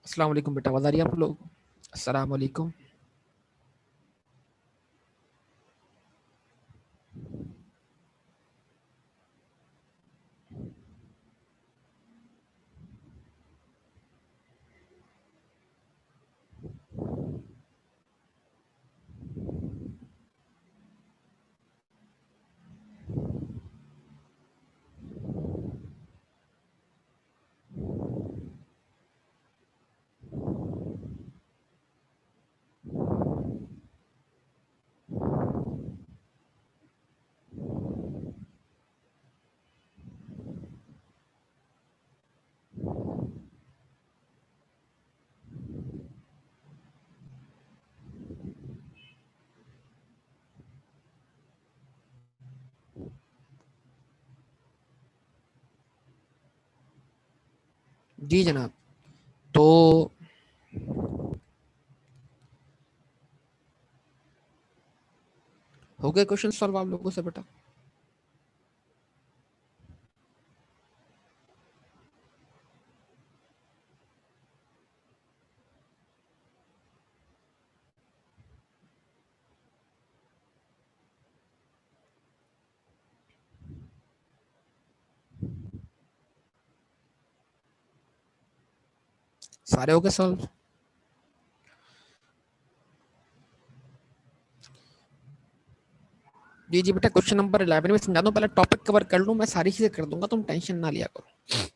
अस्सलाम वालेकुम बेटा, आवाज़ आ रही है आप लोग? अस्सलाम वालेकुम। जी जनाब, तो हो गए क्वेश्चन सॉल्व आप लोगों से बेटा? सारे हो गए सॉल्व? जी जी बेटा, क्वेश्चन नंबर 11 में समझा दूं, पहले टॉपिक कवर कर लूं, मैं सारी चीजें कर दूंगा, तुम टेंशन ना लिया करो।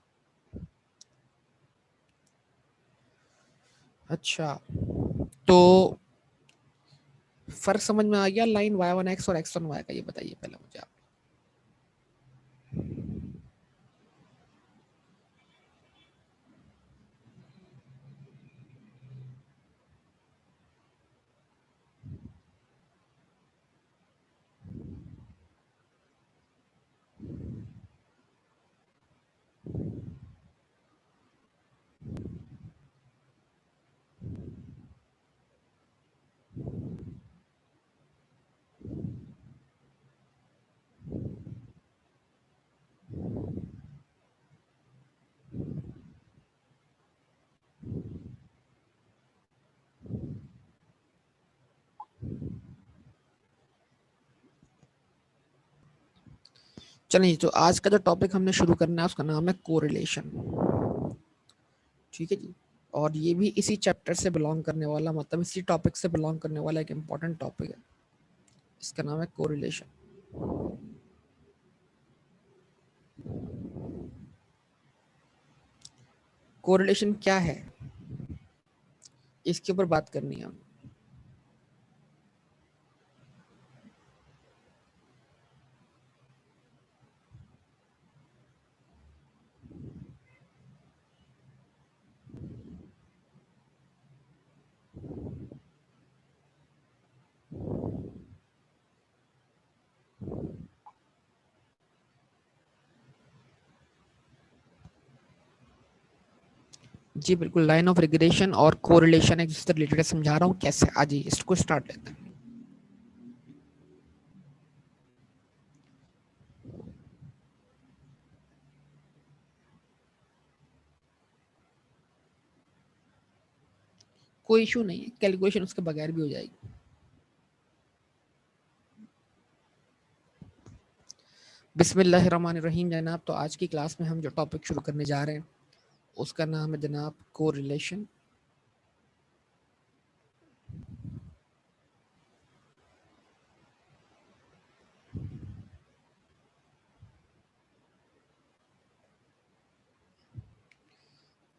अच्छा, तो फर्क समझ में आ गया लाइन y1x और x1y का? ये बताइए पहले मुझे आप। चलिए, तो आज का जो टॉपिक हमने शुरू करना है उसका नाम है कोरिलेशन। ठीक है जी, और ये भी इसी चैप्टर से बिलोंग करने वाला, मतलब इसी टॉपिक से बिलोंग करने वाला एक इम्पॉर्टेंट टॉपिक है। इसका नाम है कोरिलेशन। कोरिलेशन क्या है, इसके ऊपर बात करनी है हमें। जी बिल्कुल, लाइन ऑफ रिग्रेशन और कोरिलेशन एक दूसरे से रिलेटेड समझा रहा हूँ कैसे। आज ही इसको स्टार्ट लेते हैं। कोई इशू नहीं है, कैलकुलेशन उसके बगैर भी हो जाएगी। बिस्मिल्लाहिर्रहमानिर्रहीम जनाब, तो आज की क्लास में हम जो टॉपिक शुरू करने जा रहे हैं उसका नाम है जनाब कोरिलेशन।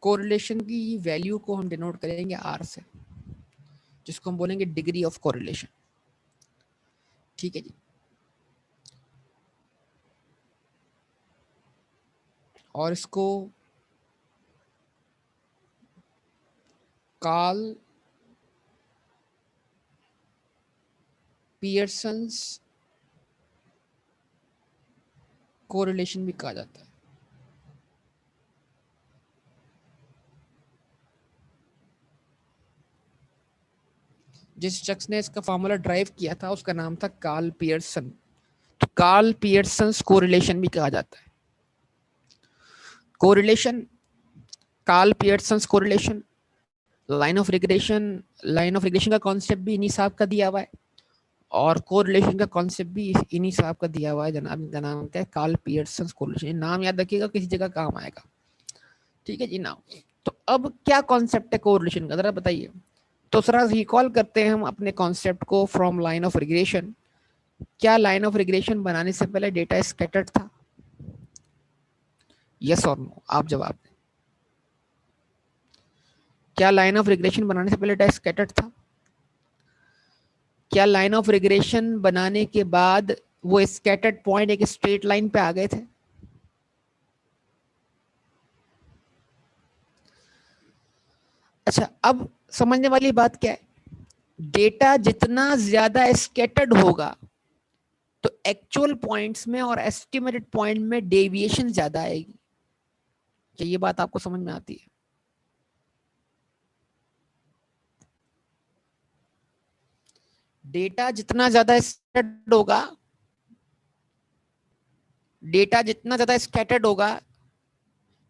कोरिलेशन की वैल्यू को हम डिनोट करेंगे आर से, जिसको हम बोलेंगे डिग्री ऑफ कोरिलेशन। ठीक है जी, और इसको कार्ल पियर्सन्स कोरिलेशन भी कहा जाता है। जिस शख्स ने इसका फार्मूला ड्राइव किया था उसका नाम था कार्ल पियर्सन, तो कार्ल पियर्सन्स कोरिलेशन भी कहा जाता है। Correlation, Karl Pearson's correlation line of regression का कॉन्सेप्ट भी इन्हीं साहब का दिया हुआ है, और कोरिलेशन का कॉन्सेप्ट भी इन्हीं साहब का दिया हुआ है जनाब। इनका नाम क्या है? Karl Pearson correlation. नाम याद रखिएगा, किसी जगह काम आएगा। ठीक है जी ना। तो अब क्या कॉन्सेप्ट है कोरिलेशन का, जरा बताइए। तो सर रिकॉल करते हैं हम अपने कॉन्सेप्ट को फ्रॉम लाइन ऑफ रिग्रेशन। क्या लाइन ऑफ रिग्रेशन बनाने से पहले डेटा स्कैटर्ड था? यस और नो, आप जवाब दें। क्या लाइन ऑफ रिग्रेशन बनाने से पहले डेटा स्कैटर्ड था? क्या लाइन ऑफ रिग्रेशन बनाने के बाद वो स्कैटर्ड पॉइंट एक स्ट्रेट लाइन पे आ गए थे? अच्छा, अब समझने वाली बात क्या है, डेटा जितना ज्यादा स्कैटर्ड होगा तो एक्चुअल पॉइंट्स में और एस्टिमेटेड पॉइंट में डेविएशन ज्यादा आएगी। क्या ये बात आपको समझ में आती है? डेटा जितना ज्यादा स्कैटर्ड होगा, डेटा जितना ज्यादा स्कैटर्ड होगा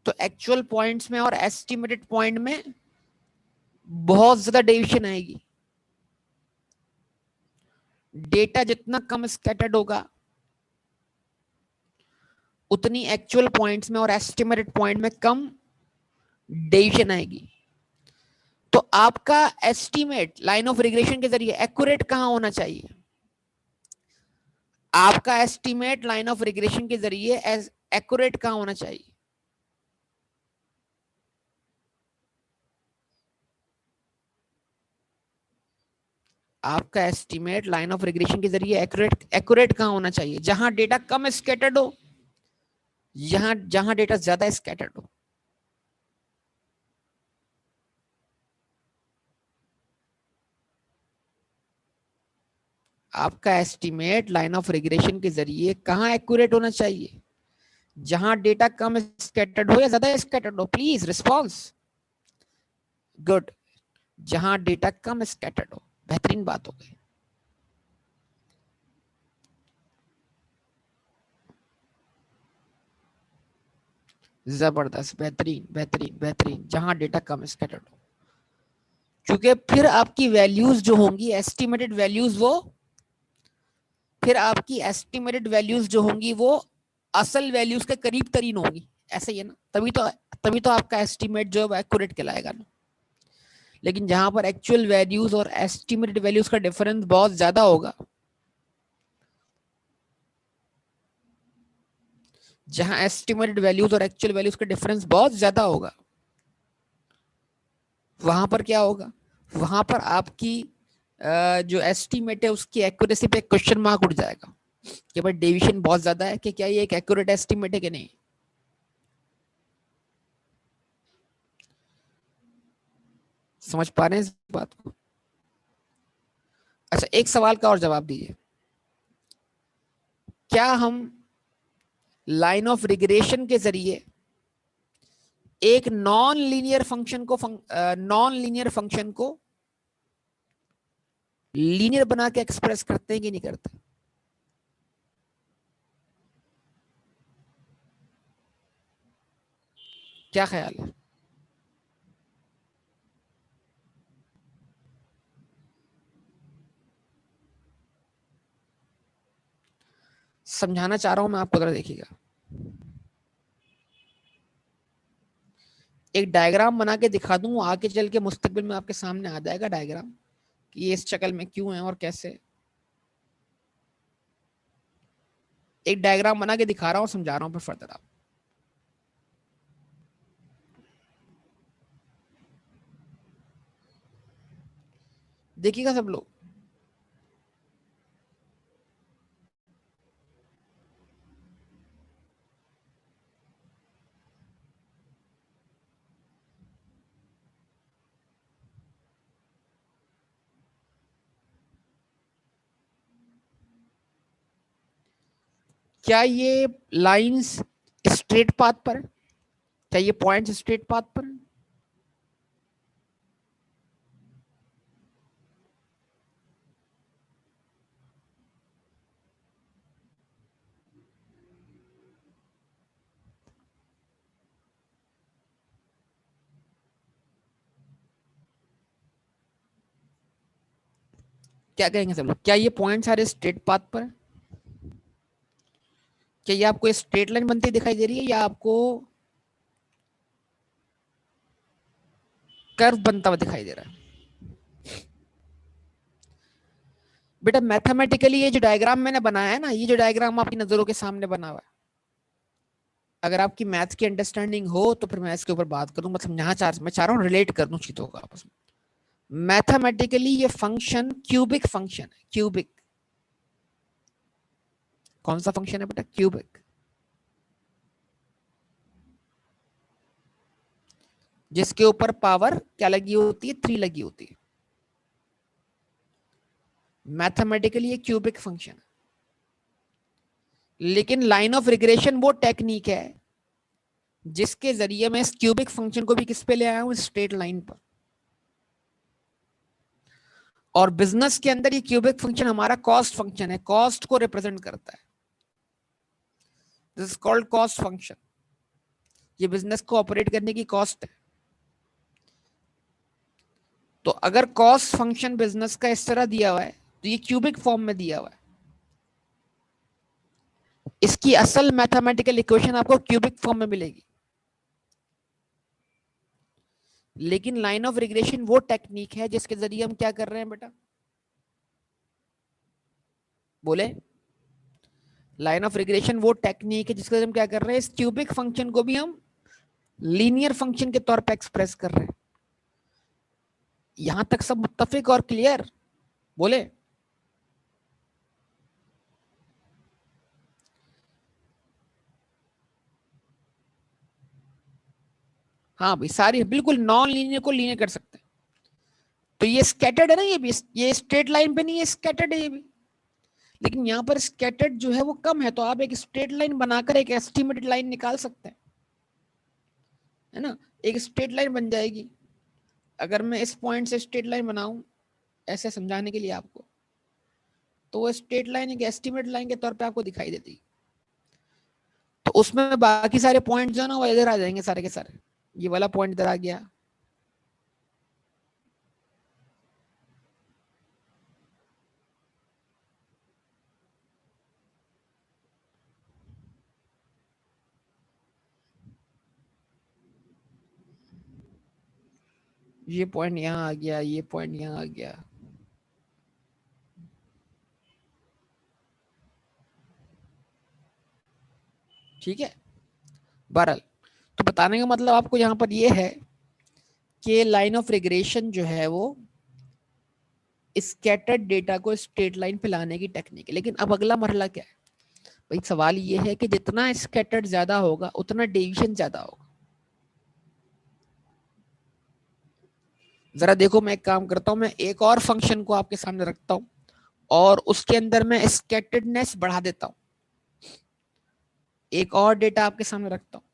तो एक्चुअल पॉइंट्स में और एस्टिमेटेड पॉइंट में बहुत ज्यादा डेविएशन आएगी। डेटा जितना कम स्कैटर्ड होगा उतनी एक्चुअल पॉइंट्स में और एस्टिमेटेड पॉइंट में कम डेविएशन आएगी। तो आपका एस्टिमेट लाइन ऑफ रिग्रेशन के जरिए एक्यूरेट कहां होना चाहिए? आपका एस्टिमेट लाइन ऑफ रिग्रेशन के जरिए एक्यूरेट कहां होना चाहिए? आपका एस्टिमेट लाइन ऑफ रिग्रेशन के जरिए एक्यूरेट एक्यूरेट कहां होना चाहिए? जहां डेटा कम स्कैटर्ड हो, जहां डेटा ज्यादा स्कैटर्ड हो। आपका एस्टिमेट लाइन ऑफ रिग्रेशन के जरिए कहां एक्यूरेट होना चाहिए? जहां डेटा कम स्कैटर्ड हो या ज्यादा स्कैटर्ड हो? Please response. गुड, जहां डेटा कम स्कैटर्ड हो। बेहतरीन बात हो गई। जबरदस्त, बेहतरीन बेहतरीन बेहतरीन, जहां डेटा कम स्कैटर्ड हो। क्योंकि फिर आपकी वैल्यूज जो होंगी एस्टिमेटेड वैल्यूज, वो फिर आपकी एस्टिमेटेड वैल्यूज जो होंगी वो असल वैल्यूज के करीब तरीन होंगी। ऐसे ही है ना? तभी तो आपका एस्टिमेट जो है एक्यूरेट कहलाएगा ना। लेकिन जहां पर एक्चुअल वैल्यूज और एस्टिमेटेड वैल्यूज का डिफरेंस बहुत ज्यादा होगा, जहां एस्टिमेटेड वैल्यूज और एक्चुअल वैल्यूज का डिफरेंस बहुत ज्यादा होगा, वहां पर क्या होगा? वहां पर आपकी जो एस्टिमेट है उसकी एक्यूरेसी पे क्वेश्चन मार्क उठ जाएगा कि भाई डेविएशन बहुत ज्यादा है, कि क्या ये एक एक्यूरेट एस्टिमेट है कि नहीं। समझ पा रहे हैं इस बात को? अच्छा, एक सवाल का और जवाब दीजिए। क्या हम लाइन ऑफ रिग्रेशन के जरिए एक नॉन लीनियर फंक्शन को लीनियर बना के एक्सप्रेस करते हैं कि नहीं करते? क्या ख्याल है? समझाना चाह रहा हूं मैं आपको, जरा देखिएगा। एक डायग्राम बना के दिखा दूं, आगे चल के मुस्तकबिल में आपके सामने आ जाएगा डायग्राम कि ये इस शक्ल में क्यों है और कैसे। एक डायग्राम बना के दिखा रहा हूं, समझा रहा हूं फिर फर्दर आप देखिएगा सब लोग। क्या ये लाइंस स्ट्रेट पाथ पर है? क्या ये पॉइंट्स स्ट्रेट पाथ पर है? क्या कहेंगे सब लोग, क्या ये पॉइंट सारे स्ट्रेट पाथ पर है? क्या ये आपको स्ट्रेट लाइन बनती दिखाई दे रही है या आपको कर्व बनता हुआ दिखाई दे रहा है? बेटा मैथमेटिकली ये जो डायग्राम मैंने बनाया है ना, ये जो डायग्राम आपकी नजरों के सामने बना हुआ है, अगर आपकी मैथ की अंडरस्टैंडिंग हो तो फिर मैं इसके ऊपर बात करूं, मतलब यहाँ मैं चाह रहा हूँ रिलेट कर दूं चीजों को आपस में। मैथमेटिकली ये फंक्शन क्यूबिक फंक्शन है, क्यूबिक। कौन सा फंक्शन है बेटा? क्यूबिक। जिसके ऊपर पावर क्या लगी होती है? 3 लगी होती है। मैथमेटिकली ये क्यूबिक फंक्शन है, लेकिन लाइन ऑफ रिग्रेशन वो टेक्निक है जिसके जरिए मैं इस क्यूबिक फंक्शन को भी किस पे ले आया हूं? स्ट्रेट लाइन पर। और बिजनेस के अंदर ये क्यूबिक फंक्शन हमारा कॉस्ट फंक्शन है, कॉस्ट को रिप्रेजेंट करता है। This is called cost function. ये बिजनेस को ऑपरेट करने की कॉस्ट है। तो अगर कॉस्ट फंक्शन बिजनेस का इस तरह दिया हुआ है तो ये क्यूबिक फॉर्म में दिया हुआ है। इसकी असल मैथमेटिकल इक्वेशन आपको क्यूबिक फॉर्म में मिलेगी। लेकिन लाइन ऑफ रिग्रेशन वो टेक्निक है जिसके जरिए हम क्या कर रहे हैं बेटा? बोले। लाइन ऑफ रिग्रेशन वो टेक्निक है जिसके जरिए हम क्या कर रहे हैं? इस क्यूबिक फंक्शन को भी हम लीनियर फंक्शन के तौर पे एक्सप्रेस कर रहे हैं। यहां तक सब मुत्तफिक और क्लियर? बोले। हाँ भाई, सारी बिल्कुल नॉन लीनियर को लीनियर कर सकते हैं। तो ये स्कैटर्ड है ना, ये भी, ये स्ट्रेट लाइन पे नहीं है, स्कैटर्ड है ये भी। लेकिन यहाँ पर स्कैटर्ड जो है वो कम है, तो आप एक स्ट्रेट लाइन बनाकर एक एस्टिमेटेड लाइन निकाल सकते हैं, है ना? एक स्ट्रेट लाइन बन जाएगी। अगर मैं इस पॉइंट से स्ट्रेट लाइन बनाऊं ऐसे समझाने के लिए आपको, तो वो स्ट्रेट लाइन एक एस्टिमेट लाइन के तौर पे आपको दिखाई देती। तो उसमें बाकी सारे पॉइंट जो है ना वो इधर आ जाएंगे सारे के सारे। ये वाला पॉइंट इधर आ गया, ये पॉइंट यहाँ आ गया, ये पॉइंट यहाँ आ गया। ठीक है। बहरहाल, तो बताने का मतलब आपको यहाँ पर ये है कि लाइन ऑफ रिग्रेशन जो है वो स्कैटर्ड डेटा को स्ट्रेट लाइन पे लाने की टेक्निक है। लेकिन अब अगला मरहला क्या है भाई? सवाल ये है कि जितना स्कैटर्ड ज्यादा होगा उतना डेविएशन ज्यादा होगा। जरा देखो, मैं एक काम करता हूं, मैं एक और फंक्शन को आपके सामने रखता हूं और उसके अंदर मैं स्कैटर्डनेस बढ़ा देता हूं। एक और डेटा आपके सामने रखता हूं।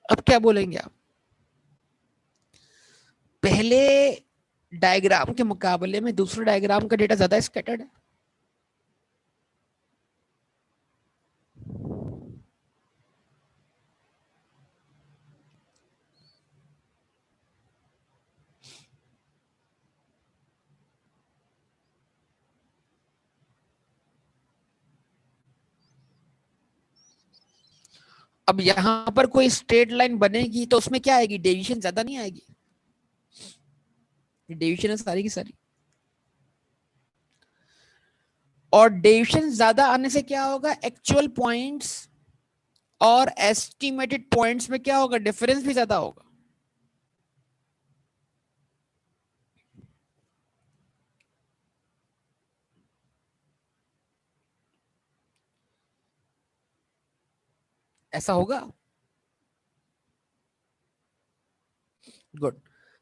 अब क्या बोलेंगे आप? पहले डायग्राम के मुकाबले में दूसरे डायग्राम का डेटा ज्यादा स्कैटर्ड है। अब यहां पर कोई स्ट्रेट लाइन बनेगी तो उसमें क्या आएगी? डेविएशन ज्यादा नहीं आएगी? डेविएशन है सारी की सारी। और डेविएशन ज्यादा आने से क्या होगा? एक्चुअल पॉइंट्स और एस्टिमेटेड पॉइंट्स में क्या होगा? डिफरेंस भी ज्यादा होगा। ऐसा होगा? गुड।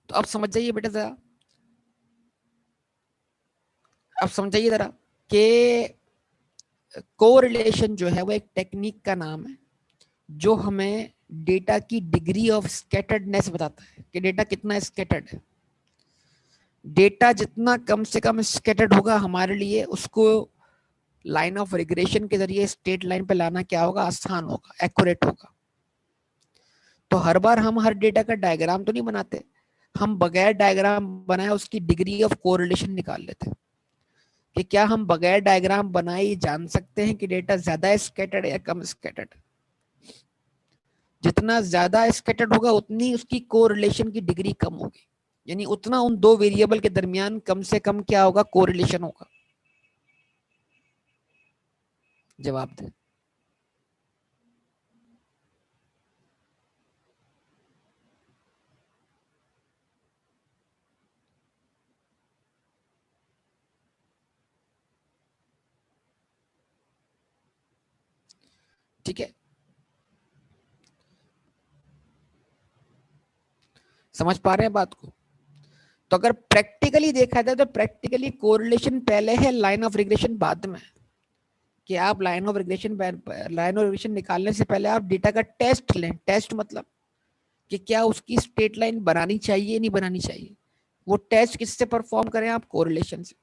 तो अब समझ जाइए बेटा जरा, अब समझाइए जरा कि कोरिलेशन जो है वो एक टेक्निक का नाम है जो हमें डेटा की डिग्री ऑफ स्कैटर्डनेस बताता है कि डेटा कितना स्कैटर्ड है। डेटा जितना कम से कम स्कैटर्ड होगा हमारे लिए उसको लाइन ऑफ रिग्रेशन के जरिए स्ट्रेट लाइन पे लाना क्या होगा, आसान होगा, एक्यूरेट होगा। तो हर बार हम हर डेटा का डायग्राम तो नहीं बनाते, हम बगैर डायग्राम बनाए उसकी डिग्री ऑफ कोरिलेशन निकाल लेते हैं कि क्या हम बगैर डायग्राम बनाए जान सकते हैं कि डेटा ज्यादा स्कैटर्ड या कम स्कैटर्ड। जितना ज्यादा स्कैटर्ड होगा उतनी उसकी कोरिलेशन की डिग्री कम होगी, यानी उतना उन दो वेरिएबल के दरमियान कम से कम क्या होगा, कोरिलेशन होगा। जवाब दे। ठीक है, समझ पा रहे हैं बात को। तो अगर प्रैक्टिकली देखा जाए तो प्रैक्टिकली कोरिलेशन पहले है, लाइन ऑफ रिग्रेशन बाद में। कि आप लाइन ऑफ रिग्रेशन निकालने से पहले आप डेटा का टेस्ट लें। टेस्ट मतलब कि क्या उसकी स्ट्रेट लाइन बनानी चाहिए नहीं बनानी चाहिए। वो टेस्ट किससे परफॉर्म करें आप, कोरिलेशन से।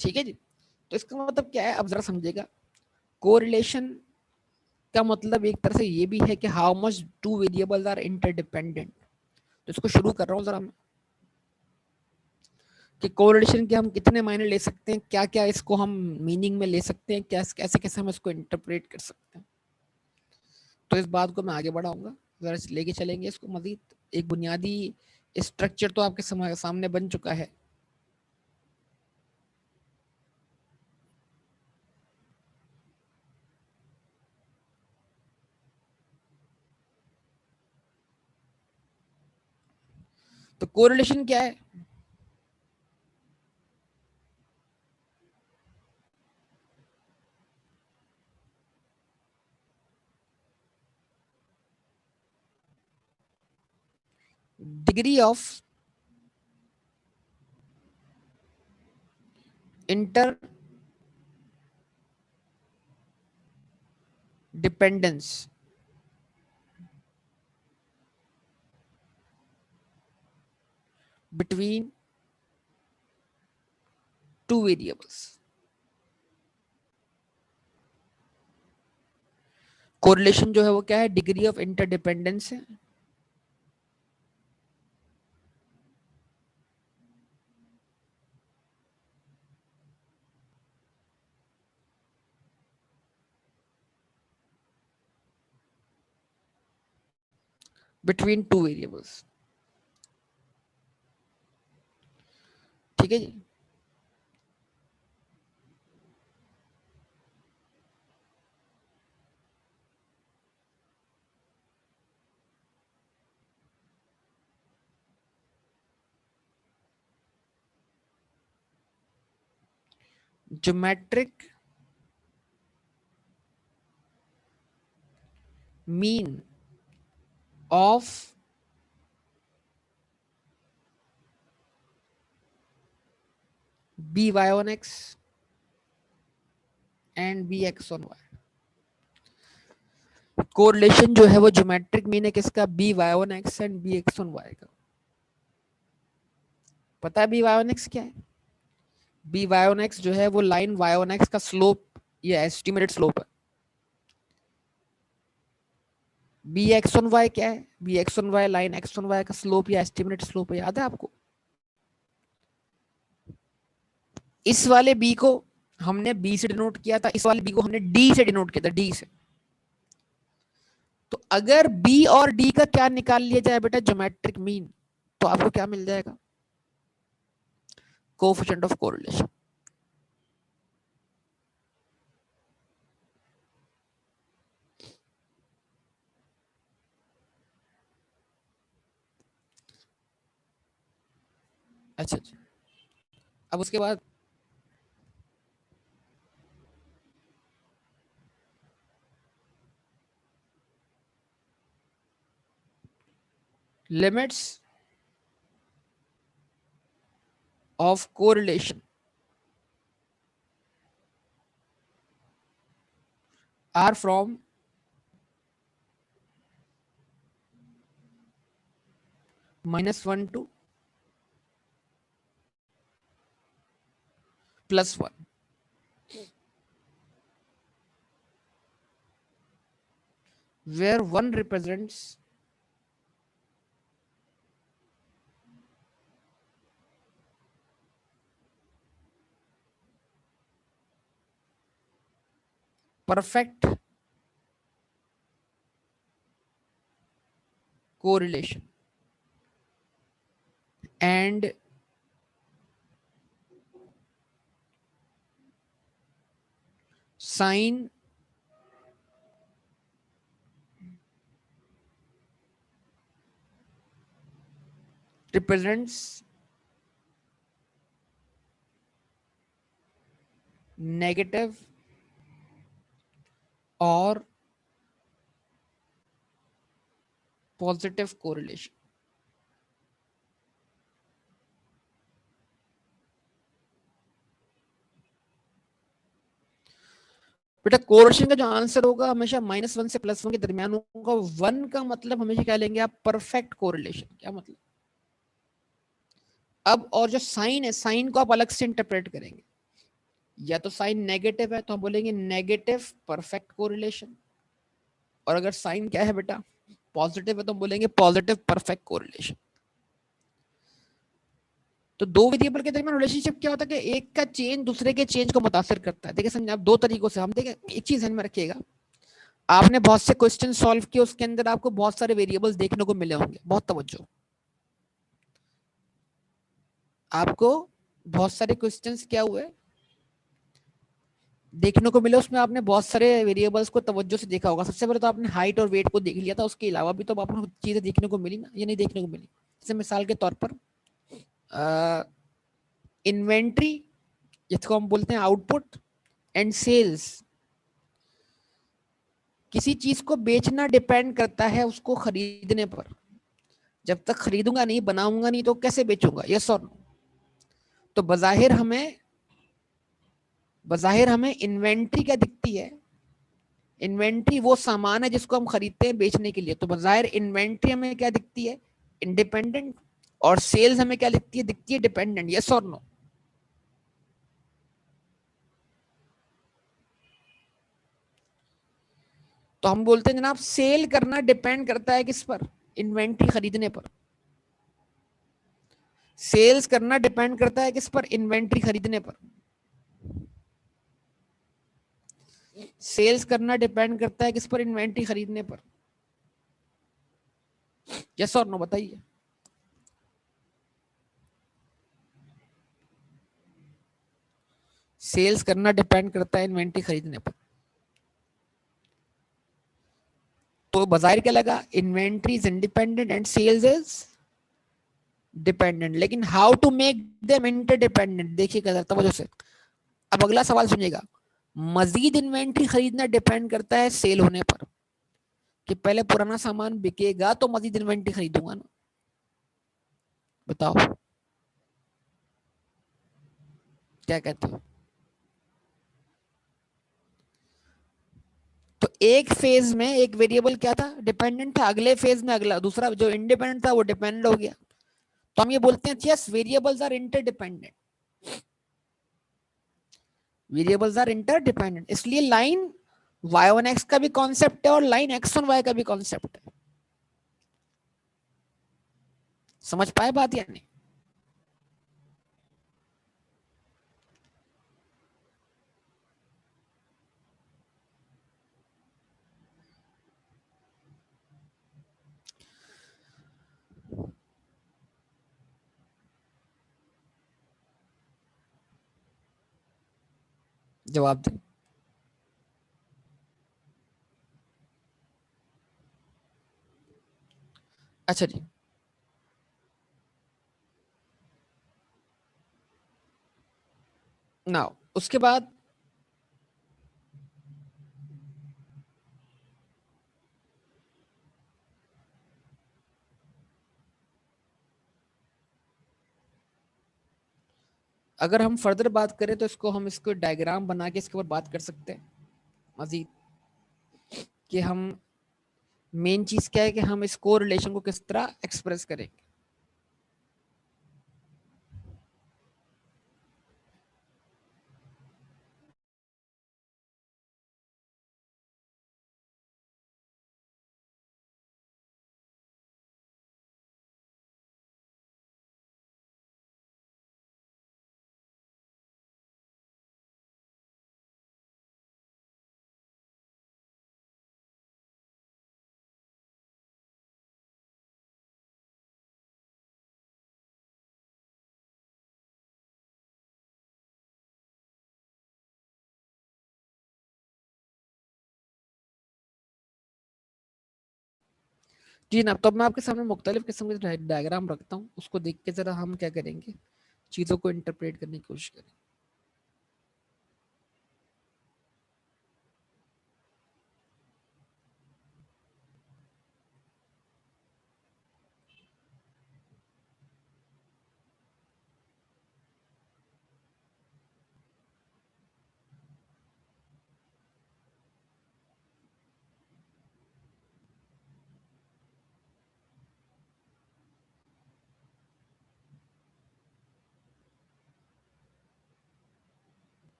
ठीक है जी। तो इसका मतलब क्या है, अब जरा समझेगा। कोरिलेशन का मतलब एक तरह से ये भी है कि how much two variables are interdependent. तो इसको शुरू कर रहा हूँ जरा मैं, कि कोरिलेशन के हम कितने मायने ले सकते हैं, क्या क्या इसको हम मीनिंग में ले सकते हैं, क्या कैसे कैसे हम इसको इंटरप्रेट कर सकते हैं। तो इस बात को मैं आगे बढ़ाऊंगा, जरा लेके चलेंगे इसको मजीद। एक बुनियादी स्ट्रक्चर तो आपके सामने बन चुका है। तो कोरिलेशन क्या है, degree of interdependence between two variables. Correlation जो है वो क्या है, डिग्री ऑफ इंटरडिपेंडेंस है बिटवीन टू वेरिएबल्स। ठीक है जी। Geometric mean of B Y on X and B x on Y. Correlation जो है वो ज्योमेट्रिक मीन है किसका, B Y on X and B x on Y का। पता है बी वाई ऑन एक्स क्या है? बी वाई ऑन एक्स जो है वो लाइन वाई ऑन एक्स का स्लोप या एस्टिमेटेड स्लोप है। बी एक्स ऑन वाई क्या है, b x on y line x on Y का स्लोप या एस्टिमेटेड स्लोप है, याद है आपको? इस वाले बी को हमने बी से डिनोट किया था, इस वाले बी को हमने डी से डिनोट किया था, डी से। तो अगर बी और डी का क्या निकाल लिया जाए बेटा, ज्योमेट्रिक मीन, तो आपको क्या मिल जाएगा, कोएफिशिएंट ऑफ कोरिलेशन। अच्छा अच्छा, अब उसके बाद limits of correlation are from -1 to +1, where 1 represents perfect correlation and sign represents negative or positive correlation. बेटा कोरिलेशन का जो आंसर होगा हमेशा -1 से +1 के दरमियान होगा। 1 का मतलब हमेशा क्या लेंगे आप? Perfect correlation. क्या मतलब? अब और जो साइन है, साइन को आप अलग से इंटरप्रेट करेंगे। या तो साइन नेगेटिव है तो हम बोलेंगे नेगेटिव परफेक्ट कोरिलेशन, और अगर साइन क्या है बेटा? पॉजिटिव है तो हम बोलेंगे पॉजिटिव परफेक्ट कोरिलेशन। तो दो वेरिएबल के दरमियान रिलेशनशिप क्या होता है कि एक का चेंज दूसरे के चेंज को मुतासिर करता है। देखिए समझे आप, दो तरीकों से हम देखें। एक चीज ध्यान में रखिएगा, आपने बहुत से क्वेश्चन सॉल्व किए, उसके अंदर आपको बहुत सारे वेरिएबल्स देखने को मिले होंगे। बहुत तवज्जो, आपको बहुत सारे क्वेश्चंस क्या हुए देखने को मिले, उसमें आपने बहुत सारे वेरिएबल्स को तवज्जो से देखा होगा। सबसे पहले तो आपने हाइट और वेट को देख लिया था, उसके अलावा भी तो आपको चीजें देखने को मिली ना, ये नहीं देखने को मिली? जैसे मिसाल के तौर पर इन्वेंट्री, जिसको हम बोलते हैं आउटपुट, एंड सेल्स। किसी चीज को बेचना डिपेंड करता है उसको खरीदने पर। जब तक खरीदूंगा नहीं, बनाऊंगा नहीं, तो कैसे बेचूंगा? यस और नो? तो बजाहिर हमें इन्वेंट्री क्या दिखती है? इन्वेंट्री वो सामान है जिसको हम खरीदते हैं बेचने के लिए। तो बजाहिर इन्वेंट्री हमें क्या दिखती है? इंडिपेंडेंट। और सेल्स हमें क्या दिखती है? दिखती है डिपेंडेंट। यस और नो? तो हम बोलते हैं जनाब सेल करना डिपेंड करता है किस पर? इन्वेंट्री खरीदने पर। सेल्स करना डिपेंड करता है किस पर? इन्वेंट्री खरीदने पर। सेल्स करना डिपेंड करता है किस पर? इन्वेंट्री खरीदने पर। यस और नो बताइए। सेल्स करना डिपेंड करता है इन्वेंट्री खरीदने पर। तो बाजार क्या लगा? Inventory is independent and sales is dependent. लेकिन how to make them interdependent, देखिएगा तवज्जो से। अब अगला सवाल सुनिएगा। मजीद इन्वेंट्री खरीदना डिपेंड करता है सेल होने पर, कि पहले पुराना सामान बिकेगा तो मजीद इन्वेंट्री खरीदूंगा ना। बताओ क्या कहते हो? तो एक फेज में एक वेरिएबल क्या था? डिपेंडेंट था। अगले फेज में अगला दूसरा जो इंडिपेंडेंट था वो डिपेंडेंट हो गया। तो हम ये बोलते हैं yes variables are interdependent. Variables are interdependent, इसलिए लाइन y1x का भी कॉन्सेप्ट है और लाइन x1y का भी कॉन्सेप्ट है। समझ पाए बात या नहीं? जवाब दे। अच्छा जी, ना उसके बाद अगर हम फर्दर बात करें तो इसको डायग्राम बना के इसके ऊपर बात कर सकते हैं मजीद, कि हम मेन चीज क्या है कि हम इस को रिलेशन को किस तरह एक्सप्रेस करेंगे। जी ना, तो मैं आपके सामने मुख्तलिफ किस्म के डायग्राम रखता हूँ, उसको देख के जरा हम क्या करेंगे, चीज़ों को इंटरप्रेट करने की कोशिश करें।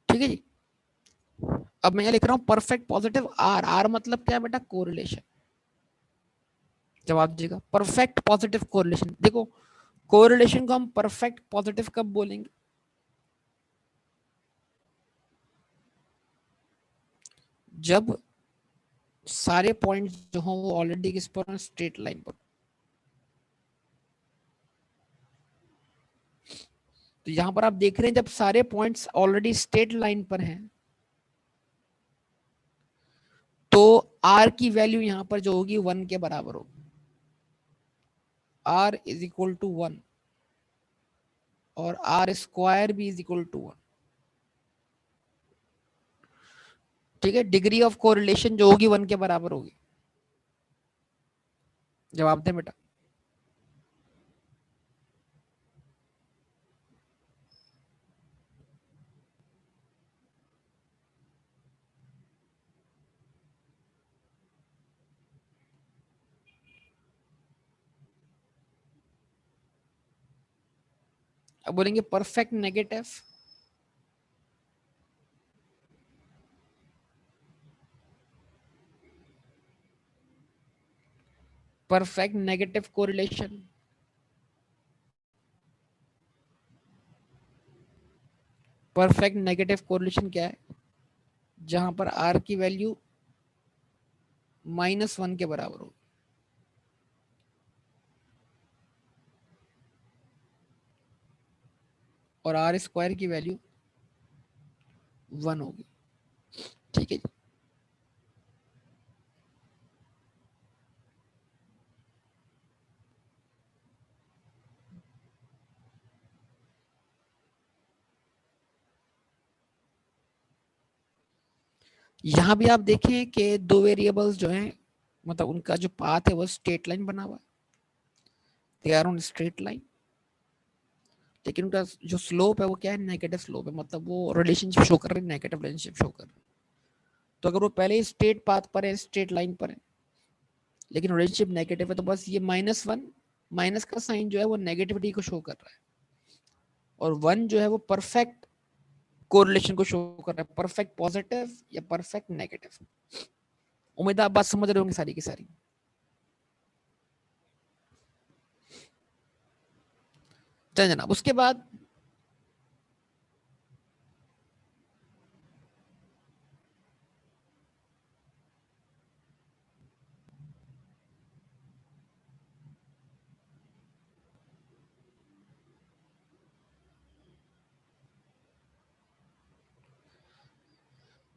ठीक है जी। अब मैं लिख रहा हूँ परफेक्ट पॉजिटिव आर, आर मतलब क्या है बेटा, कोरिलेशन। जवाब दीजिएगा, परफेक्ट पॉजिटिव कोरिलेशन। देखो, कोरिलेशन को हम परफेक्ट पॉजिटिव कब बोलेंगे, जब सारे पॉइंट्स जो हों वो ऑलरेडी किस पर, स्ट्रेट लाइन पर। तो यहां पर आप देख रहे हैं जब सारे पॉइंट्स ऑलरेडी स्ट्रेट लाइन पर हैं, तो आर की वैल्यू यहां पर जो होगी 1 के बराबर होगी। आर इज इक्वल टू 1 और आर स्क्वायर भी इज इक्वल टू 1। ठीक है, डिग्री ऑफ कोरिलेशन जो होगी 1 के बराबर होगी। जवाब दें बेटा। अब बोलेंगे perfect negative, perfect negative correlation. Perfect negative correlation क्या है, जहां पर आर की वैल्यू -1 के बराबर होगी। और आर स्क्वायर की वैल्यू 1 होगी। ठीक है जी। यहाँ भी आप देखें कि दो वेरिएबल्स जो हैं, मतलब उनका जो पाथ है वो स्ट्रेट लाइन बना हुआ है, they are on straight line, लेकिन उनका जो स्लोप है वो क्या है, नेगेटिव स्लोप है, मतलब वो रिलेशनशिप शो कर रहे हैं, नेगेटिव रिलेशनशिप शो कर रहे हैं। तो अगर वो पहले ही स्ट्रेट पाथ पर है, स्ट्रेट लाइन पर है, लेकिन रिलेशनशिप नेगेटिव है, तो बस ये -1, माइनस का साइन जो है वो नेगेटिविटी को शो कर रहा है, और 1 जो है वो परफेक्ट कोरिलेशन को शो कर रहा है, परफेक्ट पॉजिटिव या परफेक्ट नेगेटिव। उम्मीद आप बात समझ रहे होंगे सारी की सारी। चल जनाब, उसके बाद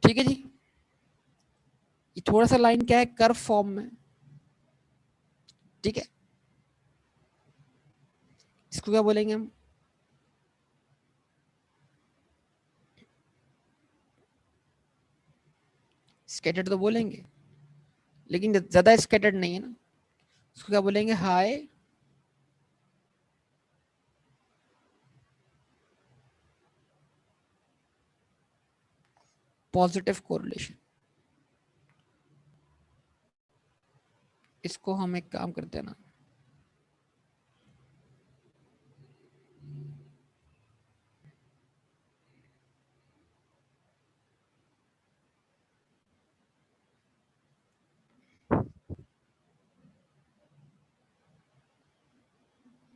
ठीक है जी, ये थोड़ा सा लाइन क्या है, कर्व फॉर्म में। ठीक है, इसको क्या बोलेंगे हम, स्कैटर्ड तो बोलेंगे, लेकिन ज्यादा स्कैटर्ड नहीं है ना, इसको क्या बोलेंगे, हाई पॉजिटिव कोरिलेशन। इसको हम एक काम करते हैं ना,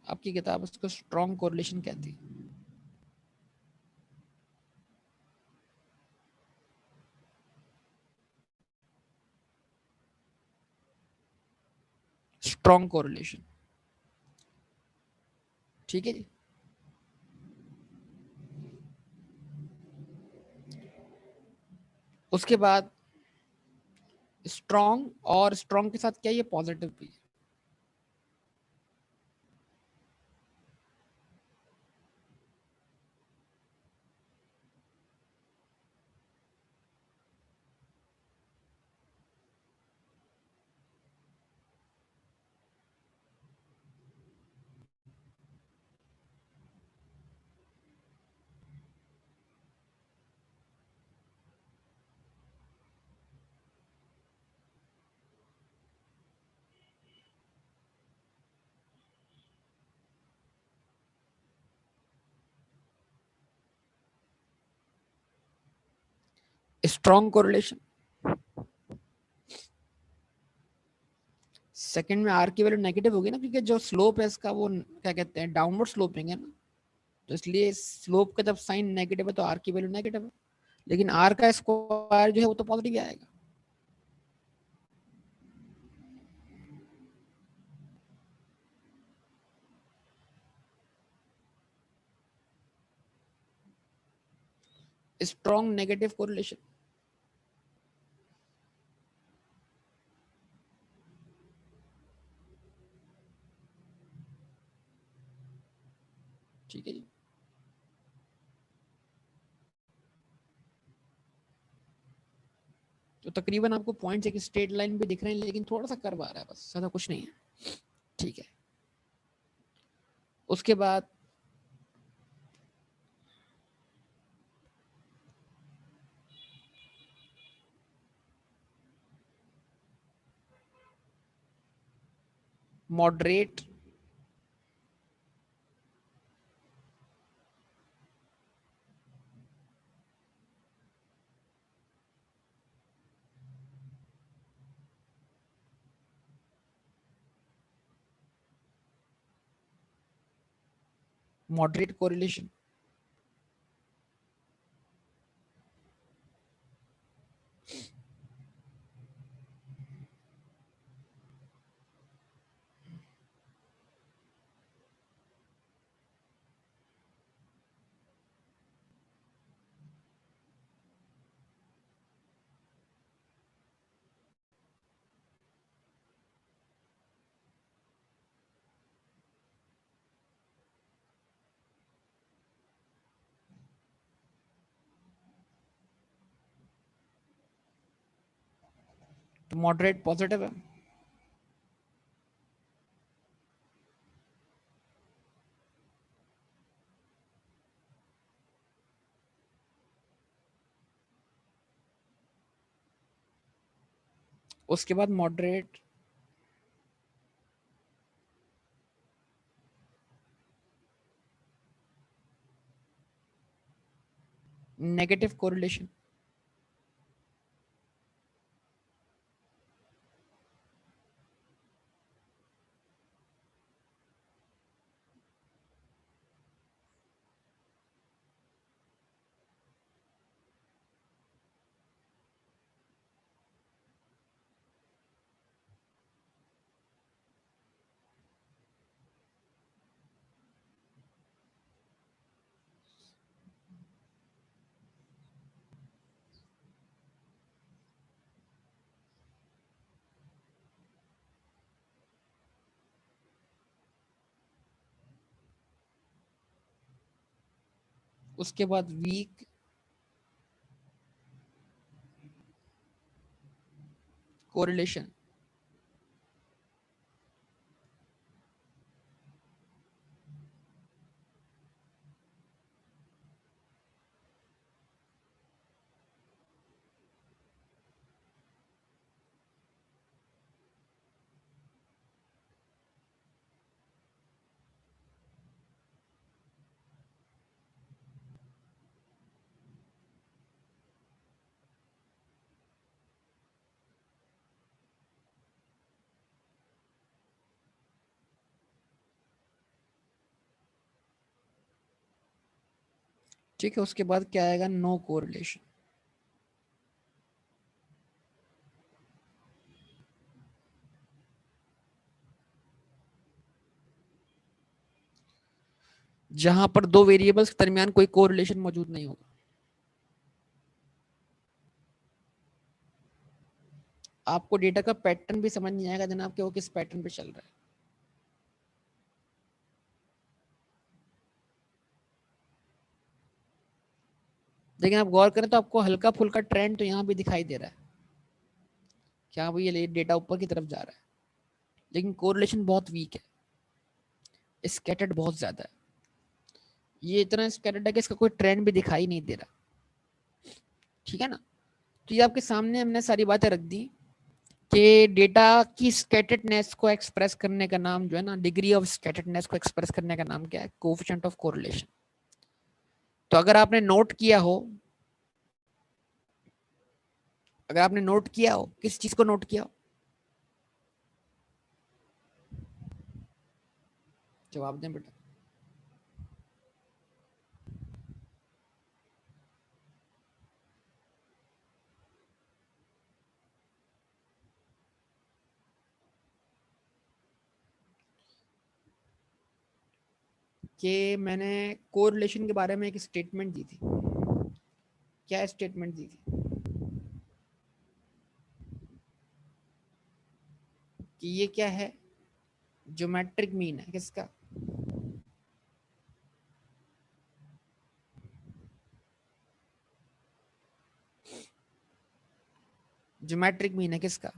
आपकी किताब उसको स्ट्रॉन्ग कोरिलेशन कहती है। Strong correlation. ठीक है जी। उसके बाद स्ट्रॉन्ग, और स्ट्रॉन्ग के साथ क्या, ये पॉजिटिव भी है। स्ट्रॉन्ग कोरिलेशन, सेकंड में आर की वैल्यू नेगेटिव होगी ना, क्योंकि जो स्लोप है इसका वो क्या कहते हैं, डाउनवर्ड स्लोपिंग है ना, तो इसलिए स्लोप का जब साइन नेगेटिव है तो आर की वैल्यू नेगेटिव है, लेकिन आर का स्क्वायर जो है वो तो पॉजिटिव आएगा। Strong negative correlation. ठीक है जी। तो तकरीबन आपको पॉइंट्स एक स्ट्रेट लाइन पे दिख रहे हैं, लेकिन थोड़ा सा कर्व आ रहा है, बस ज्यादा कुछ नहीं है। ठीक है, उसके बाद moderate moderate correlation. Moderate positive है। उसके बाद मॉडरेट नेगेटिव कोरिलेशन। उसके बाद वीक कोरिलेशन। ठीक है, उसके बाद क्या आएगा? No correlation. जहां पर दो वेरिएबल्स के दरमियान कोई कोरिलेशन मौजूद नहीं होगा। आपको डेटा का पैटर्न भी समझ नहीं आएगा जनाब कि वो किस पैटर्न पे चल रहा है। लेकिन आप गौर करें तो आपको हल्का फुल्का ट्रेंड तो यहाँ भी दिखाई दे रहा है, क्या भाई ये डेटा ऊपर की तरफ जा रहा है, लेकिन कोरिलेशन बहुत वीक है, स्कैटर्ड बहुत ज्यादा है। ये इतना स्कैटर्ड है कि इसका कोई ट्रेंड भी दिखाई नहीं दे रहा। ठीक है ना? तो ये आपके सामने हमने सारी बातें रख दी कि डेटा की स्कैटर्डनेस को एक्सप्रेस करने का नाम जो है ना, डिग्री ऑफ स्कैटर्डनेस को एक्सप्रेस करने का नाम क्या है? Coefficient of correlation. तो अगर आपने नोट किया हो, किस चीज को नोट किया हो? जवाब दें बेटा। कि मैंने कोरिलेशन के बारे में एक स्टेटमेंट दी थी। क्या स्टेटमेंट दी थी? कि ये क्या है? ज्योमेट्रिक मीन है किसका? ज्योमेट्रिक मीन है किसका?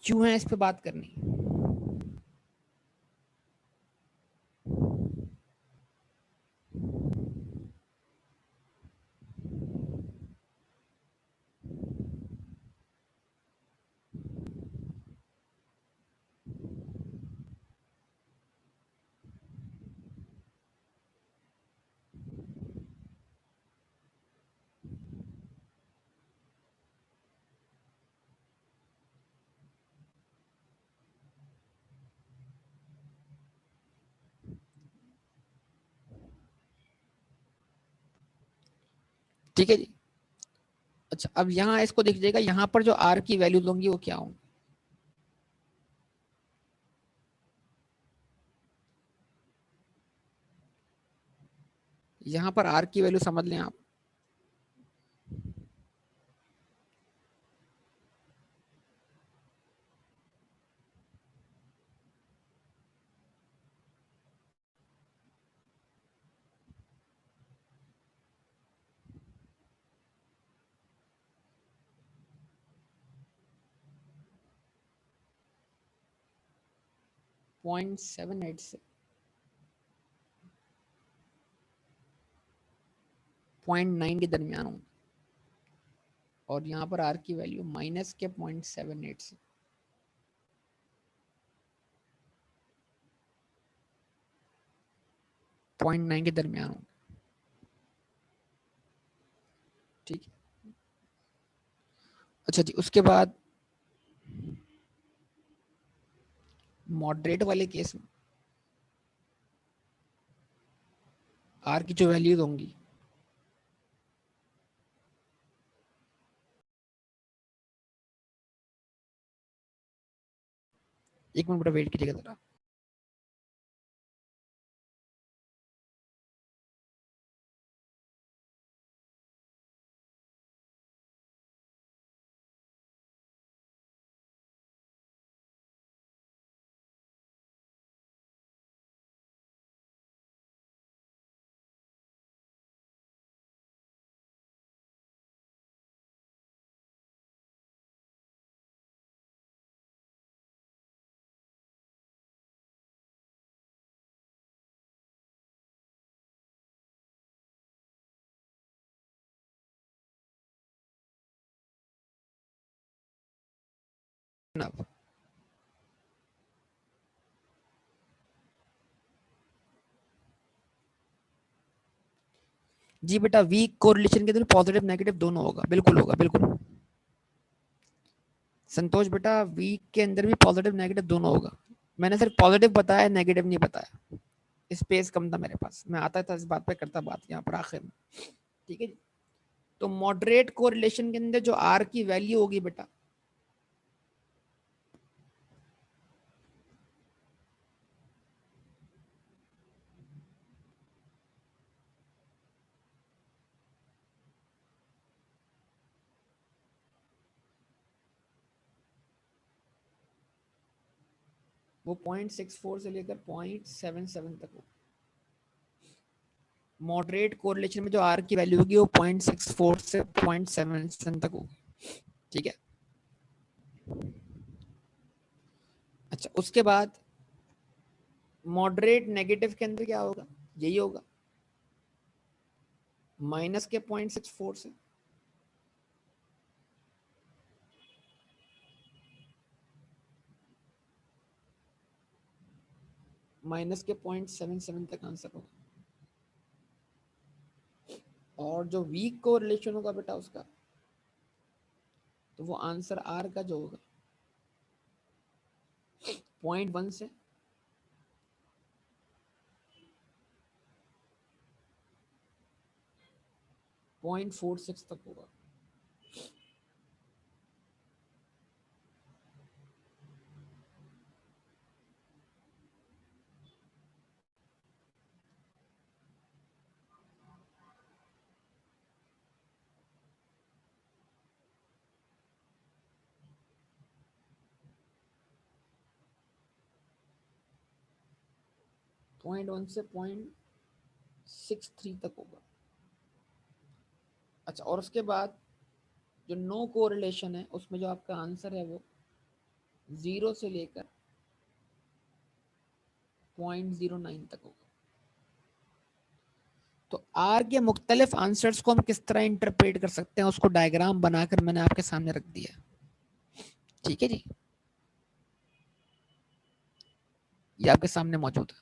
क्यों है इस पे बात करनी? ठीक है जी। अच्छा, अब यहाँ इसको देखिएगा, यहाँ पर जो आर की वैल्यू दूंगी वो क्या होंगी? यहाँ पर आर की वैल्यू समझ लें आप। 0.78 से 0.9 के दरमियान होंगे, और यहाँ पर आर की वैल्यू माइनस के 0.78 से 0.9 के दरमियान होंगे। ठीक है, अच्छा जी, उसके बाद मॉडरेट वाले केस में आर की जो वैल्यूज होंगी एक मिनट बेटा वेट कीजिएगा जरा। अब जी बेटा, वीक कोरिलेशन के अंदर पॉजिटिव नेगेटिव दोनों होगा, बिल्कुल होगा, बिल्कुल संतोष बेटा, वीक के अंदर भी पॉजिटिव नेगेटिव दोनों होगा। मैंने सिर्फ पॉजिटिव बताया, नेगेटिव नहीं बताया, स्पेस कम था मेरे पास, मैं आता था इस बात पे करता बात यहाँ पर आखिर में। ठीक है जी, तो मॉडरेट कोरिलेशन के अंदर जो आर की वैल्यू होगी बेटा, वो 0.64 से लेकर 0.77 तक होगी। मॉडरेट कोरिलेशन में जो आर की वैल्यू होगी वो 0.64 से 0.77 तक होगी। ठीक है, अच्छा उसके बाद मॉडरेट नेगेटिव के अंदर क्या होगा, यही होगा, माइनस के 0.64 से माइनस के 0.77 तक आंसर होगा। और जो वीक कोरिलेशन होगा बेटा उसका, तो वो आंसर आर का जो होगा 0.1 से 0.46 तक होगा। पॉइंट वन से 0.63 तक होगा। अच्छा, और उसके बाद जो नो कोरिलेशन है उसमें जो आपका आंसर है वो 0 से लेकर 0.09 तक होगा। तो आर के मुख्तलिफ आंसर्स को हम किस तरह इंटरप्रेट कर सकते हैं, उसको डायग्राम बनाकर मैंने आपके सामने रख दिया। ठीक है जी, ये आपके सामने मौजूद है।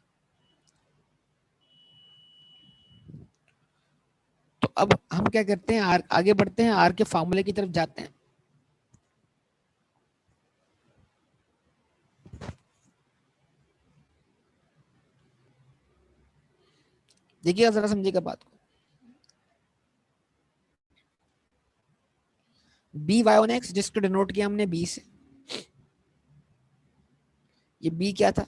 तो अब हम क्या करते हैं, आगे बढ़ते हैं, आर के फार्मूले की तरफ जाते हैं। देखिएगा जरा, समझिएगा बात को। बी वाई ऑन एक्स, जिसको डिनोट किया हमने बी से, ये बी क्या था,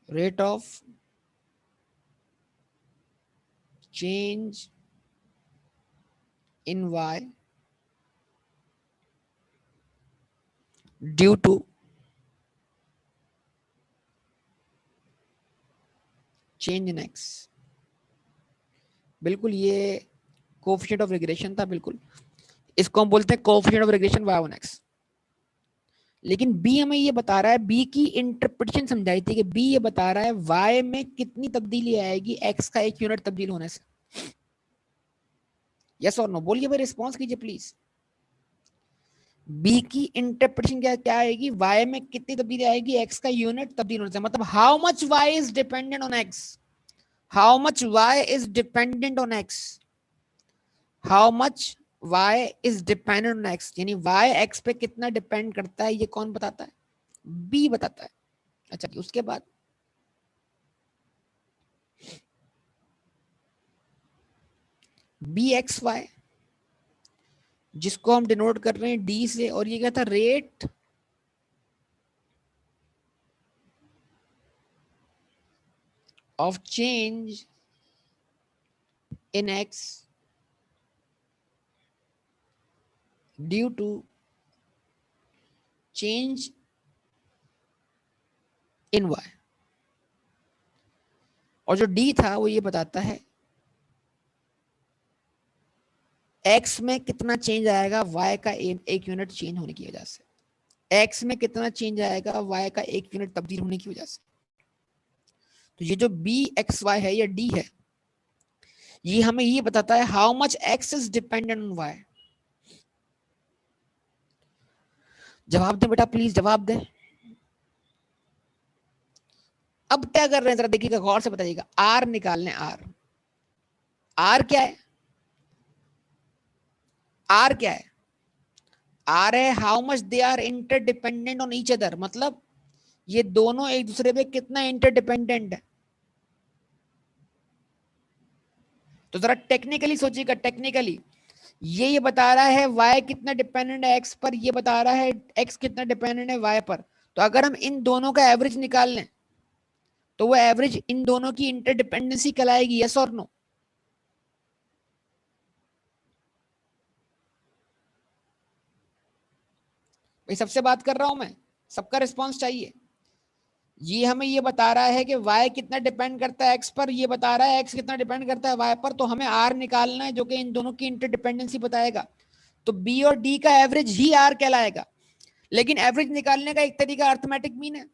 rate of change in y due to change in x, बिल्कुल ये कोफिशिएंट ऑफ रिग्रेशन था, बिल्कुल इसको हम बोलते हैं कोफिशिएंट ऑफ रिग्रेशन y1x। लेकिन बी हमें ये बता रहा है, बी की इंटरप्रिटेशन समझाई थी कि बी ये बता रहा है वाई में कितनी तब्दीली आएगी एक्स का एक यूनिट तब्दील होने से। यस और नो बोलिए भाई, रिस्पॉन्स कीजिए प्लीज। बी की इंटरप्रिटेशन क्या क्या आएगी, वाई में कितनी तब्दीली आएगी एक्स का यूनिट तब्दील होने से, मतलब how much Y is dependent on x, how much Y is dependent on x, how much y is dependent on x, यानी y x पे कितना डिपेंड करता है, ये कौन बताता है, b बताता है। अच्छा उसके बाद बी एक्स वाई, जिसको हम डिनोट कर रहे हैं d से, और ये क्या था, rate of change in x due to change in y, और जो d था वो ये बताता है x में कितना चेंज आएगा y का एक यूनिट चेंज होने की वजह से, x में कितना चेंज आएगा y का एक यूनिट तब्दील होने की वजह से। तो ये जो बी एक्स वाई है या डी है, ये हमें ये बताता है how much x is dependent on y. जवाब दे बेटा प्लीज, जवाब दे। अब क्या कर रहे हैं जरा देखिएगा, गौर से बताइएगा, आर निकालने, आर, आर क्या है, आर क्या है, आर है how much they are interdependent on each other, मतलब ये दोनों एक दूसरे पे कितना इंटरडिपेंडेंट है। तो जरा टेक्निकली सोचिएगा, टेक्निकली ये बता रहा है y कितना डिपेंडेंट है x पर, ये बता रहा है x कितना डिपेंडेंट है y पर। तो अगर हम इन दोनों का एवरेज निकाल लें तो वो एवरेज इन दोनों की इंटरडिपेंडेंसी कहलाएगी, यस और नो। भाई सबसे बात कर रहा हूं मैं, सबका रिस्पांस चाहिए। ये हमें ये बता रहा है कि y कितना डिपेंड करता है x पर, ये बता रहा है x कितना डिपेंड करता है y पर, तो हमें r निकालना है जो कि इन दोनों की इंटरडिपेंडेंसी बताएगा। तो b और d का एवरेज ही r कहलाएगा। लेकिन एवरेज निकालने का एक तरीका अर्थमेटिक मीन है,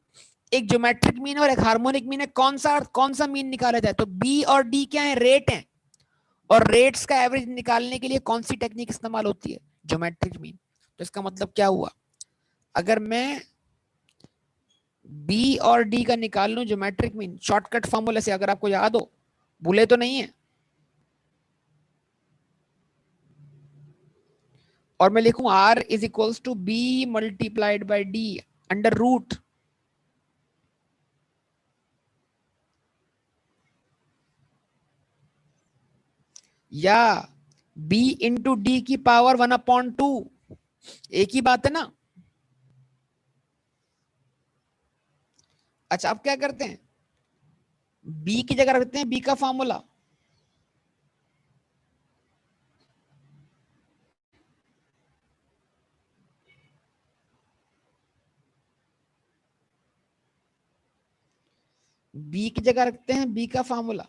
एक ज्योमेट्रिक मीन और एक हार्मोनिक मीन है। कौन सा मीन निकाला जाए, तो b और d क्या है, रेट है, और रेट्स का एवरेज निकालने के लिए कौन सी टेक्निक इस्तेमाल होती है, ज्योमेट्रिक मीन। तो इसका मतलब क्या हुआ, अगर मैं बी और डी का निकाल लूं ज्योमेट्रिक मीन शॉर्टकट फॉर्मूले से, अगर आपको याद हो, भूले तो नहीं है, और मैं लिखूं r is equals to b multiplied by d under root, या b इंटू डी की पावर 1/2, एक ही बात है ना। अच्छा अब क्या करते हैं, b की जगह रखते हैं b का फॉर्मूला, b की जगह रखते हैं b का फॉर्मूला,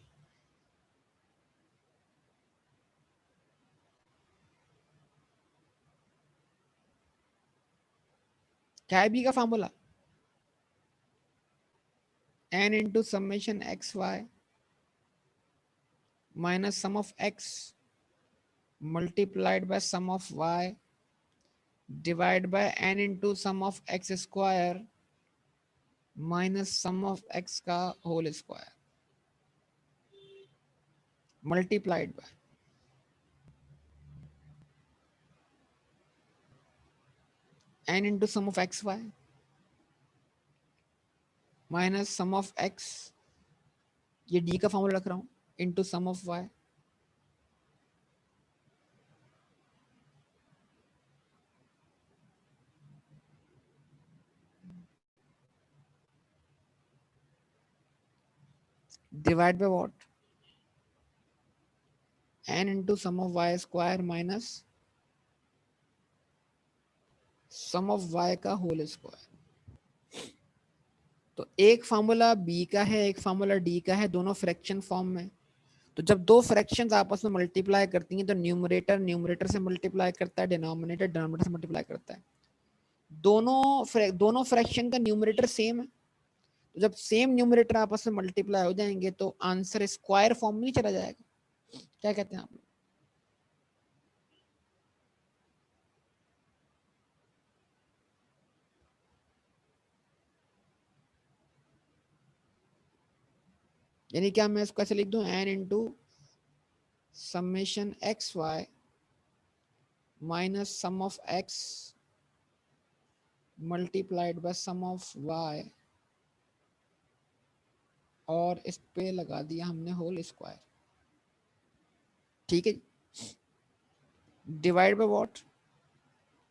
क्या है b का formula, n into summation x Y minus sum of x multiplied by sum of y divided by n into sum of x square minus sum of x का whole square multiplied by n into sum of x y minus sum of x, ये d का formula रख रहा हूं, into sum of y divide by what, n into sum of y square minus sum of y का whole square। तो एक formula B का है, एक फार्मूला डी का है, दोनों फ्रैक्शन फॉर्म में। तो जब दो फ्रैक्शंस आपस में मल्टीप्लाई करती हैं तो न्यूमरेटर न्यूमरेटर से मल्टीप्लाई करता है, डिनोमिनेटर डिनोमिनेटर से मल्टीप्लाई करता है। दोनों फ्रैक्शन का न्यूमरेटर सेम है, तो जब सेम न्यूमरेटर आपस में मल्टीप्लाई हो जाएंगे तो आंसर स्क्वायर फॉर्म में चला जाएगा। क्या कहते हैं आप लोग? यानी क्या मैं इसको ऐसे लिख दूं, n into summation x Y minus sum of x multiplied by sum of y, और इस पे लगा दिया हमने होल स्क्वायर। ठीक है, divide by what,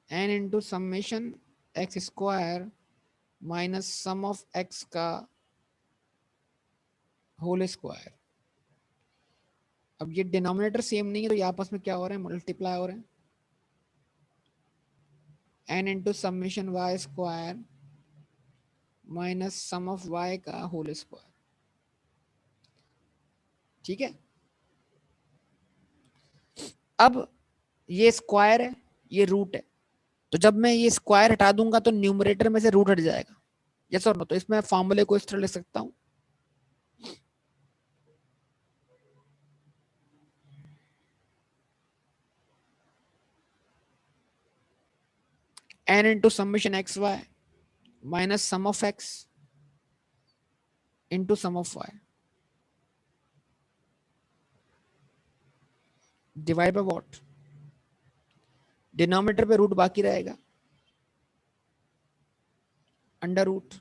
n into summation x square minus sum of x का होल स्क्वायर। अब ये डिनोमिनेटर सेम नहीं है तो ये आपस में क्या हो रहे हैं, मल्टीप्लाई हो रहे हैं। n into summation Y square minus sum of y का होल स्क्वायर। ठीक है, अब ये स्क्वायर है, ये रूट है, तो जब मैं ये स्क्वायर हटा दूंगा तो न्यूमरेटर में से रूट हट जाएगा। यस और नो? तो इसमें फॉर्मूले को इस तरह लिख सकता हूं, n into summation x Y minus sum of X into sum of Y divide by what, denominator पे रूट बाकी रहेगा, under root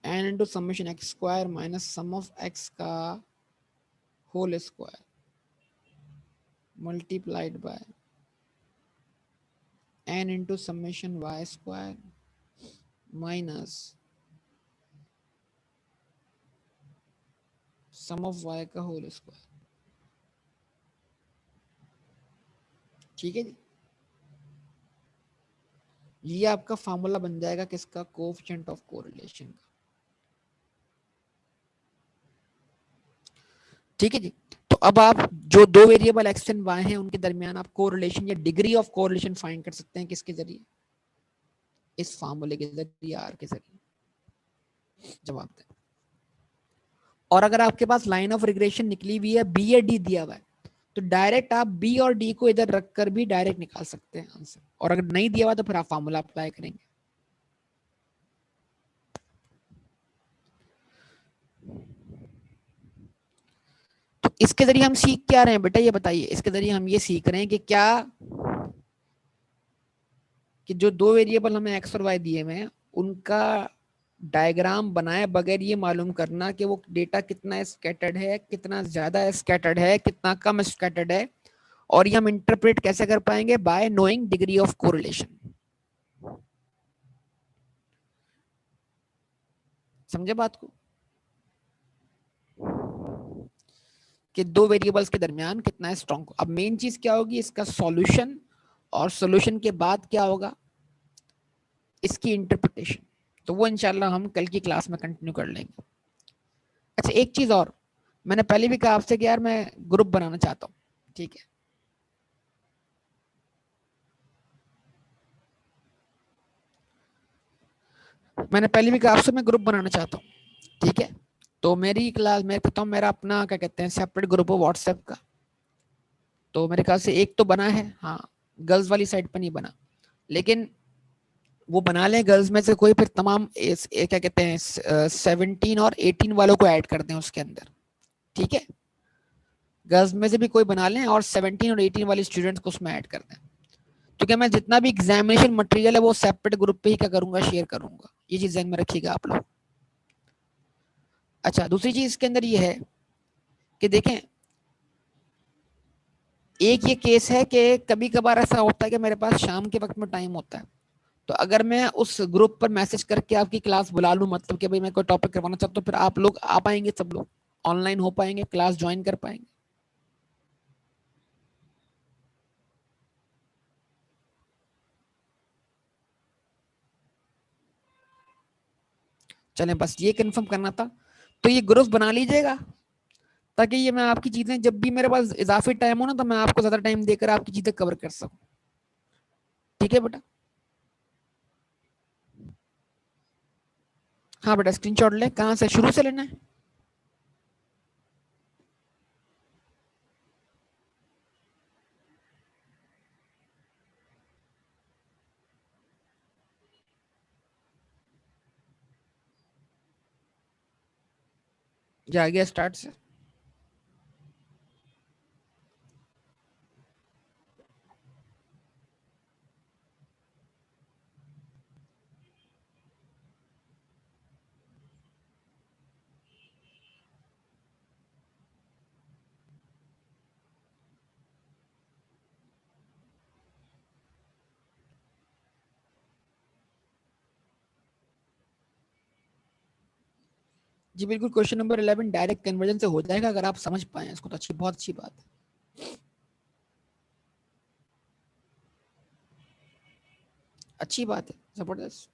n into summation x square minus sum of x का whole square multiplied by n into summation Y square minus sum of y का whole square. ठीक है जी, ये आपका formula बन जाएगा किसका, कोएफिशिएंट ऑफ कोरिलेशन का। ठीक है जी, तो अब आप जो दो वेरिएबल एक्स एंड वाई हैं उनके दरमियान आप कोरिलेशन या डिग्री ऑफ कोरिलेशन फाइंड कर सकते हैं, किसके जरिए, इस फार्मूले के जरिए, आर के जरिए। जवाब दें। और अगर आपके पास लाइन ऑफ रिग्रेशन निकली हुई है, बी या डी दिया हुआ है, तो डायरेक्ट आप बी और डी को इधर रखकर भी डायरेक्ट निकाल सकते हैं आंसर, और अगर नहीं दिया हुआ तो फिर आप फार्मूला अप्लाई करेंगे। तो इसके जरिए हम सीख क्या रहे हैं बेटा, ये बताइए। इसके जरिए हम ये सीख रहे हैं कि क्या, कि जो दो वेरिएबल हमें एक्स और वाई दिए हुए हैं उनका डायग्राम बनाए बगैर ये मालूम करना कि वो डेटा कितना स्कैटर्ड है, कितना ज्यादा स्कैटर्ड है, कितना कम स्कैटर्ड है, और ये हम इंटरप्रेट कैसे कर पाएंगे, bye knowing degree of correlation. समझे बात को, कि दो वेरिएबल्स के दरमियान कितना स्ट्रॉन्ग। अब मेन चीज क्या होगी, इसका सॉल्यूशन, और सॉल्यूशन के बाद क्या होगा, इसकी इंटरप्रिटेशन। तो वो इंशाल्लाह हम कल की क्लास में कंटिन्यू कर लेंगे। अच्छा, एक चीज और, मैंने पहले भी कहा आपसे कि यार मैं ग्रुप बनाना चाहता हूँ। ठीक है, मैंने पहले भी कहा आपसे मैं ग्रुप बनाना चाहता हूँ। ठीक है, तो मेरी क्लास, मैं कहता हूँ मेरा अपना क्या कहते हैं सेपरेट ग्रुप है व्हाट्सएप का, तो मेरे ख्याल से एक तो बना है, हाँ, गर्ल्स वाली साइड पर नहीं बना, लेकिन वो बना लें गर्ल्स में से कोई, फिर तमाम क्या कहते हैं 17 और 18 वालों को ऐड कर दें उसके अंदर। ठीक है, गर्ल्स में से भी कोई बना लें और 17 और 18 वाले स्टूडेंट्स को उसमें ऐड कर दें, क्योंकि मैं जितना भी एग्जामिनेशन मटेरियल है वो सेपरेट ग्रुप पे ही क्या करूंगा, शेयर करूंगा। ये चीज ध्यान में रखिएगा आप लोग। अच्छा, दूसरी चीज इसके अंदर ये है कि देखें, एक ये केस है कि कभी कभार ऐसा होता है कि मेरे पास शाम के वक्त में टाइम होता है, तो अगर मैं उस ग्रुप पर मैसेज करके आपकी क्लास बुला लूं, मतलब कि भाई मैं कोई टॉपिक करवाना चाहता हूँ, तो फिर आप लोग आ पाएंगे, सब लोग ऑनलाइन हो पाएंगे, क्लास ज्वाइन कर पाएंगे। चलें, बस ये कंफर्म करना था। तो ये ग्रुप्स बना लीजिएगा, ताकि ये मैं आपकी चीजें जब भी मेरे पास इजाफी टाइम हो ना, तो मैं आपको ज्यादा टाइम देकर आपकी चीजें कवर कर सकूं। ठीक है बेटा? हाँ बेटा, स्क्रीनशॉट ले। कहाँ से शुरू से लेना है? जा गया स्टार्ट से। जी बिल्कुल, क्वेश्चन नंबर 11 डायरेक्ट कन्वर्जन से हो जाएगा अगर आप समझ पाए इसको, तो अच्छी, बहुत अच्छी बात है। अच्छी बात है, जबरदस्त।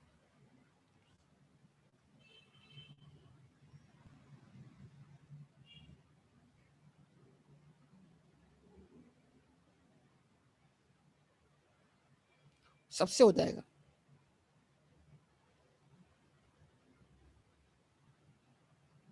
सबसे हो जाएगा।